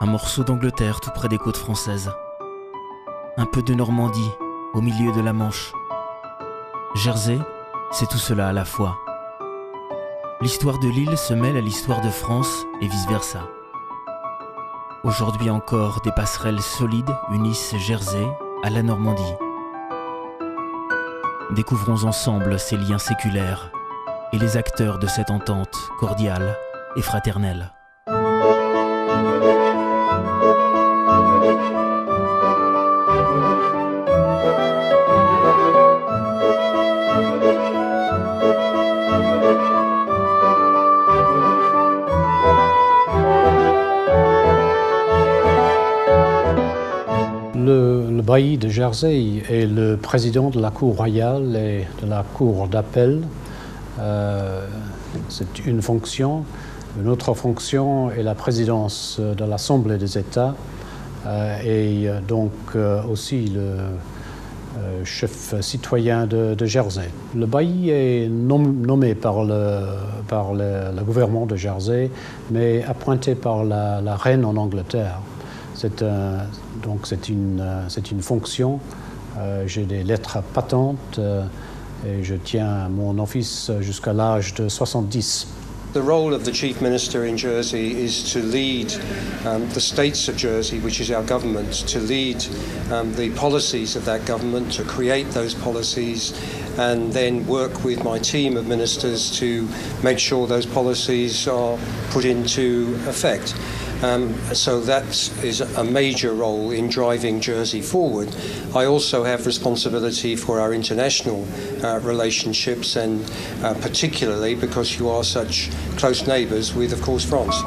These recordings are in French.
un morceau d'Angleterre tout près des côtes françaises, un peu de Normandie au milieu de la Manche. Jersey, c'est tout cela à la fois. L'histoire de l'île se mêle à l'histoire de France et vice-versa. Aujourd'hui encore, des passerelles solides unissent Jersey à la Normandie. Découvrons ensemble ces liens séculaires et les acteurs de cette entente cordiale et fraternelle. Le bailli de Jersey est le président de la Cour royale et de la Cour d'appel. C'est une fonction. Une autre fonction est la présidence de l'Assemblée des États et donc aussi le chef citoyen de Jersey. Le bailli est nommé par le gouvernement de Jersey, mais appointé par la reine en Angleterre. Donc c'est une fonction. J'ai des lettres patentes et je tiens mon office jusqu'à l'âge de 70. The role of the Chief Minister in Jersey is to lead the states of Jersey, which is our government, to lead the policies of that government, to create those policies, and then work with my team of ministers to make sure those policies are put into effect. So that is a major role in driving Jersey forward. I also have responsibility for our international relationships, and particularly because you are such close neighbours with, of course, France.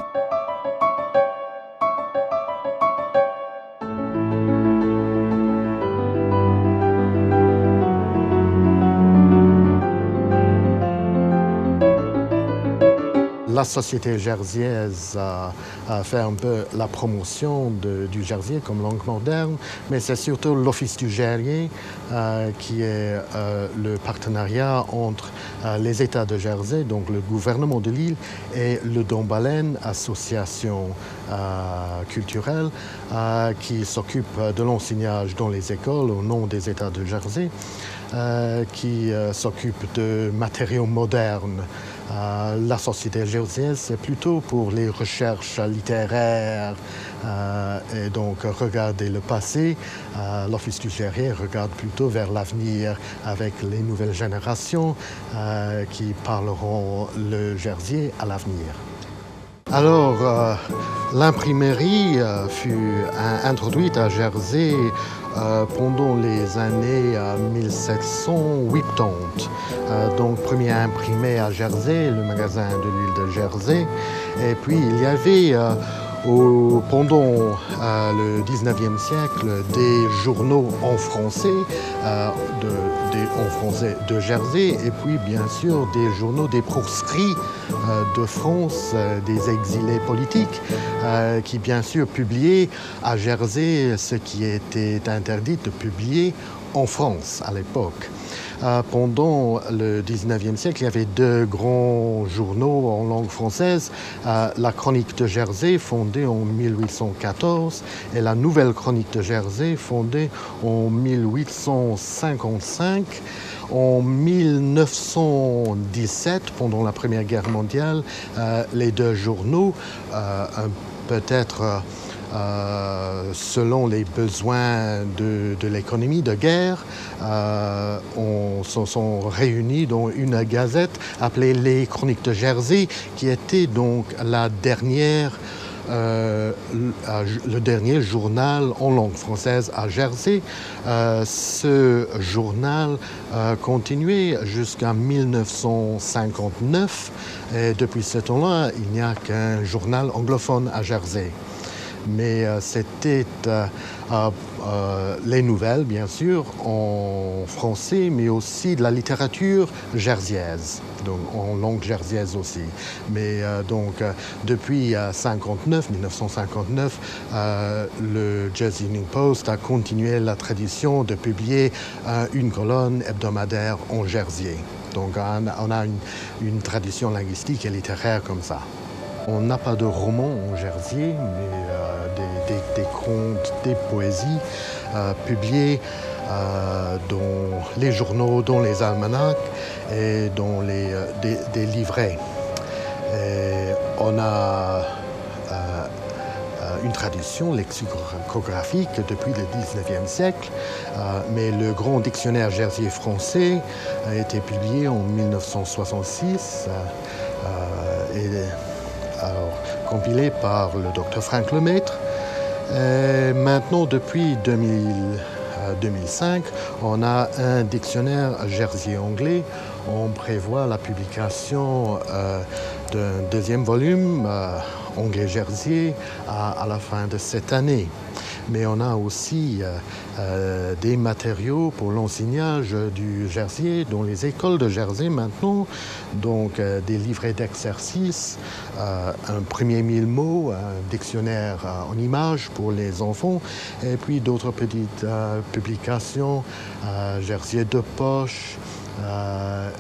La société jersiaise a fait un peu la promotion du jersiais comme langue moderne, mais c'est surtout l'Office du Jersiais qui est le partenariat entre les États de Jersey, donc le gouvernement de l'île, et le Don Baleine, association culturelle qui s'occupe de l'enseignage dans les écoles au nom des États de Jersey, qui s'occupe de matériaux modernes. La société jersiaise, c'est plutôt pour les recherches littéraires et donc regarder le passé. L'Office du Jersiais regarde plutôt vers l'avenir avec les nouvelles générations qui parleront le jersiais à l'avenir. Alors, l'imprimerie fut introduite à Jersey pendant les années 1780. Donc, premier imprimé à Jersey, le magasin de l'île de Jersey. Et puis, il y avait pendant le 19e siècle des journaux en français, de Jersey, et puis bien sûr des journaux des proscrits de France, des exilés politiques, qui bien sûr publiaient à Jersey ce qui était interdit de publier en France à l'époque. Pendant le 19e siècle, il y avait deux grands journaux en langue française, la Chronique de Jersey, fondée en 1814, et la Nouvelle Chronique de Jersey, fondée en 1855. En 1917, pendant la Première Guerre mondiale, les deux journaux, peut-être selon les besoins de l'économie de guerre, se sont réunis dans une gazette appelée Les Chroniques de Jersey, qui était donc le dernier journal en langue française à Jersey. Ce journal continuait jusqu'en 1959 et depuis ce temps-là, il n'y a qu'un journal anglophone à Jersey. Mais c'était les nouvelles, bien sûr, en français, mais aussi de la littérature jersiaise, donc en langue jersiaise aussi. Mais depuis 1959, le Jersey Evening Post a continué la tradition de publier une colonne hebdomadaire en jersiais. Donc on a une tradition linguistique et littéraire comme ça. On n'a pas de romans en Jersey, mais des contes, des poésies publiées dans les journaux, dans les almanachs et dans des livrets. Et on a une tradition lexicographique depuis le 19e siècle, mais le grand dictionnaire jersey français a été publié en 1966 compilé par le docteur Frank Lemaître. Et maintenant, depuis 2005, on a un dictionnaire jersey anglais. On prévoit la publication d'un deuxième volume anglais jersey à la fin de cette année. Mais on a aussi des matériaux pour l'enseignage du Jersey dans les écoles de Jersey maintenant, donc des livrets d'exercices, un premier 1000 mots, un dictionnaire en images pour les enfants, et puis d'autres petites publications, Jersey de poche,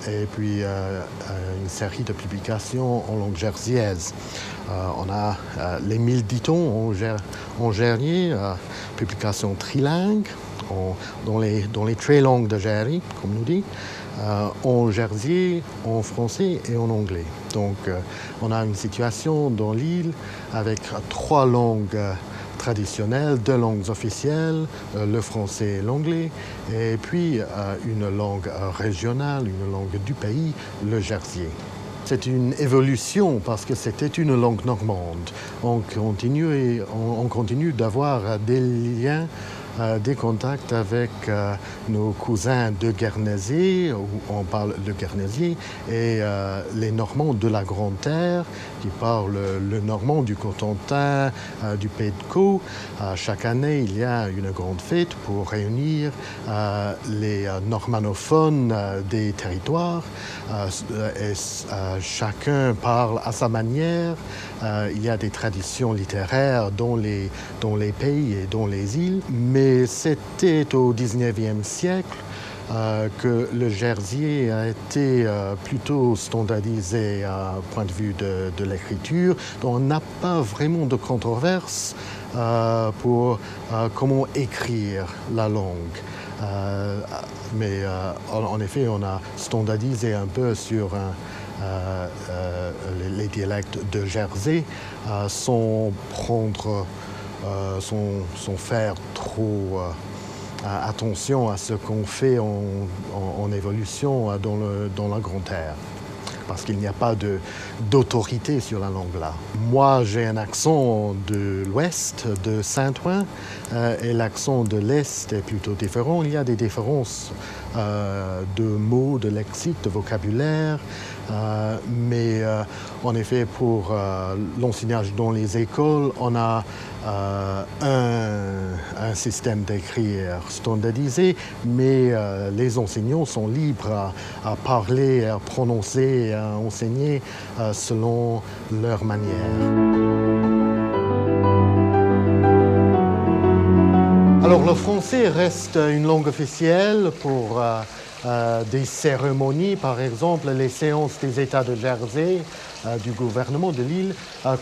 et puis une série de publications en langue jersiaise. On a les 1000 dictons en Jersey, publications trilingues, dans les très langues de Jersey, comme nous dit, en Jersey, en français et en anglais. Donc on a une situation dans l'île avec 3 langues traditionnelles, 2 langues officielles, le français et l'anglais, et puis une langue régionale, une langue du pays, le jersey. C'est une évolution parce que c'était une langue normande. On continue d'avoir des liens, des contacts avec nos cousins de Guernesey, où on parle le Guernesey, et les Normands de la Grande Terre, qui parlent le normand du Cotentin, du Pays de Caux. Chaque année, il y a une grande fête pour réunir les normanophones des territoires. Et chacun parle à sa manière. Il y a des traditions littéraires dans les pays et dans les îles. Mais c'était au 19e siècle que le jersey a été plutôt standardisé à point de vue de l'écriture. Donc on n'a pas vraiment de controverse pour comment écrire la langue. Mais en effet, on a standardisé un peu sur les dialectes de Jersey sans faire trop attention à ce qu'on fait en évolution dans la Grande Terre. Parce qu'il n'y a pas d'autorité sur la langue là. Moi, j'ai un accent de l'ouest, de Saint-Ouen, et l'accent de l'est est plutôt différent. Il y a des différences de mots, de lexique, de vocabulaire, mais en effet, pour l'enseignage dans les écoles, on a un système d'écrire standardisé, mais les enseignants sont libres à parler, à prononcer, à enseigner selon leur manière. Alors le français reste une langue officielle pour des cérémonies, par exemple les séances des États de Jersey du gouvernement de l'île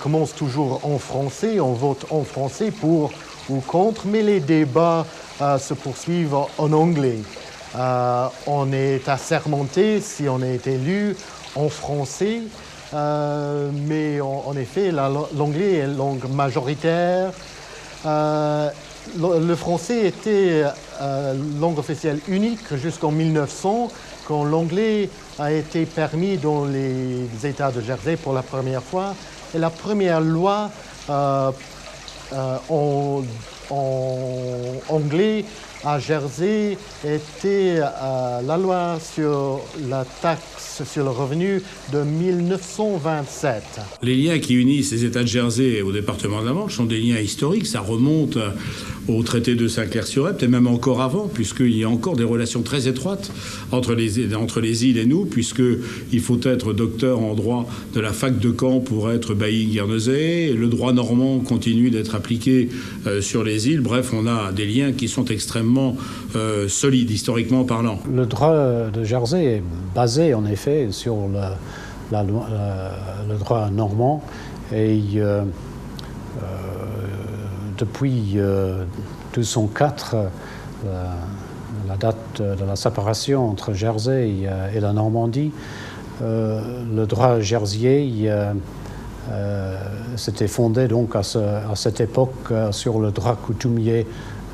commencent toujours en français, on vote en français pour ou contre, mais les débats se poursuivent en anglais. On est assermenté si on est élu en français, mais en effet l'anglais est une langue majoritaire. Le français était langue officielle unique jusqu'en 1900, quand l'anglais a été permis dans les États de Jersey pour la première fois. Et la première loi en anglais à Jersey était la loi sur la taxe sur le revenu de 1927. Les liens qui unissent les États de Jersey au département de la Manche sont des liens historiques. Ça remonte au traité de Saint-Clair-sur-Epte et même encore avant, puisqu'il y a encore des relations très étroites entre les îles et nous, puisqu'il faut être docteur en droit de la fac de Caen pour être bailli Guernesey. Le droit normand continue d'être appliqué sur les îles. Bref, on a des liens qui sont extrêmement solides, historiquement parlant. Le droit de Jersey est basé en effet sur le droit normand, Et depuis 1204, la date de la séparation entre Jersey et la Normandie, le droit jersiais s'était fondé donc à cette époque sur le droit coutumier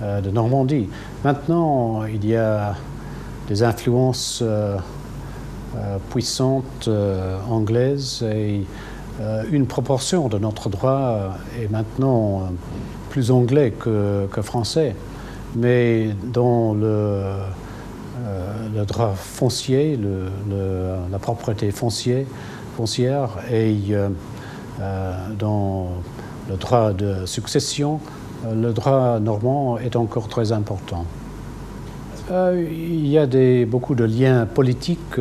de Normandie. Maintenant, il y a des influences puissantes anglaises et une proportion de notre droit est maintenant plus anglais que français. Mais dans le droit foncier, la propriété foncière et dans le droit de succession, le droit normand est encore très important. Il y a beaucoup de liens politiques,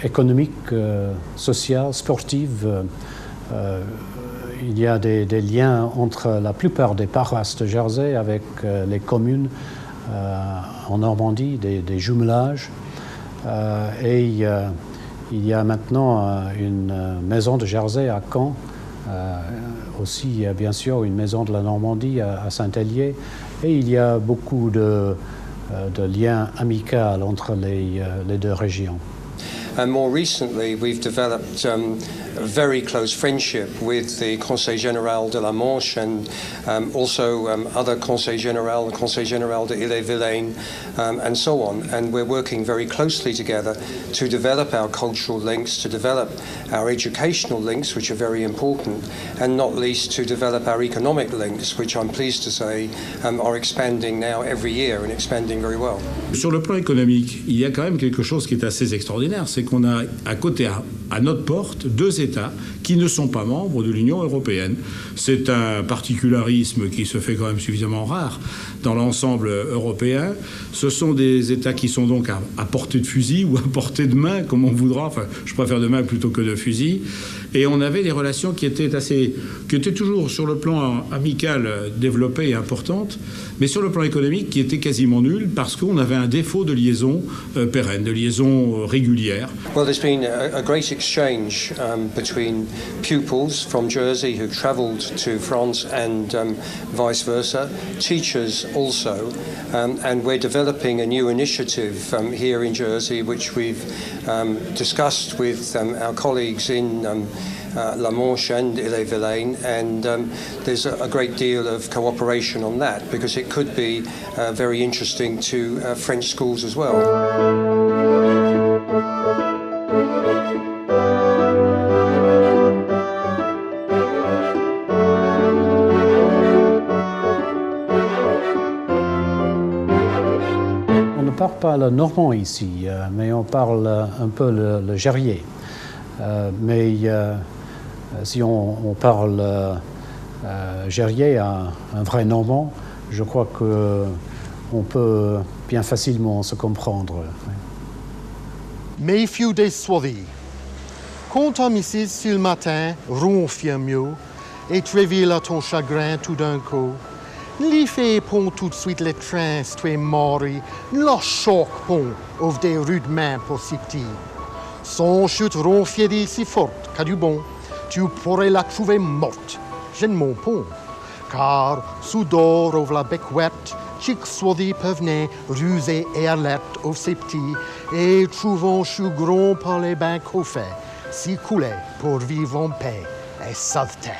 économiques, sociaux, sportifs. Il y a des liens entre la plupart des paroisses de Jersey avec les communes en Normandie, des jumelages. Et il y a maintenant une maison de Jersey à Caen, aussi bien sûr une maison de la Normandie à Saint-Hélier. Et il y a beaucoup de liens amicaux entre les deux régions. And more recently, we've developed a very close friendship with the Conseil Général de la Manche and also other Conseil Général, the Conseil Général de Ille-et-Vilaine, and so on. And we're working very closely together to develop our cultural links, to develop our educational links, which are very important, and not least to develop our economic links, which I'm pleased to say are expanding now every year and expanding very well. Sur le plan économique, il y a quand même quelque chose qui est assez extraordinaire, c'est qu'on a à côté, à notre porte, deux États qui ne sont pas membres de l'Union européenne. C'est un particularisme qui se fait quand même suffisamment rare dans l'ensemble européen. Ce sont des États qui sont donc à portée de fusil ou à portée de main, comme on voudra. Enfin, je préfère de main plutôt que de fusil. Et on avait des relations qui étaient toujours sur le plan amical développées et importantes, mais sur le plan économique qui était quasiment nul parce qu'on avait un défaut de liaison pérenne, de liaison régulière. Well, there's been a great exchange between pupils from Jersey who travelled to France and vice versa, teachers also, and we're developing a new initiative here in Jersey which we've discussed with our colleagues in La Manche and Ille-et-Vilaine, and there's a great deal of cooperation on that because it could be very interesting to French schools as well. On ne parle pas le normand ici, mais on parle un peu le gerrier. Mais si on parle gerrier à un vrai normand, je crois qu'on peut bien facilement se comprendre. Méfiez des soirées. Quand ta missis sur le matin ronfle mieux et tu réveilles à ton chagrin tout d'un coup, l'y fait pont tout de suite les trains, tu es mort, le choc pont ouvre des rudements pour si petit. Son chute ronfle si forte qu'à du bon, tu pourrais la trouver morte, j'ai mon pont. Car sous d'or ouvre la becquette, chic soirées peuvent venir rusés et alertes ouvre ses petits, et trouvant chou grand par les bains qu'au fait, s'y coulait pour vivre en paix et sauveté.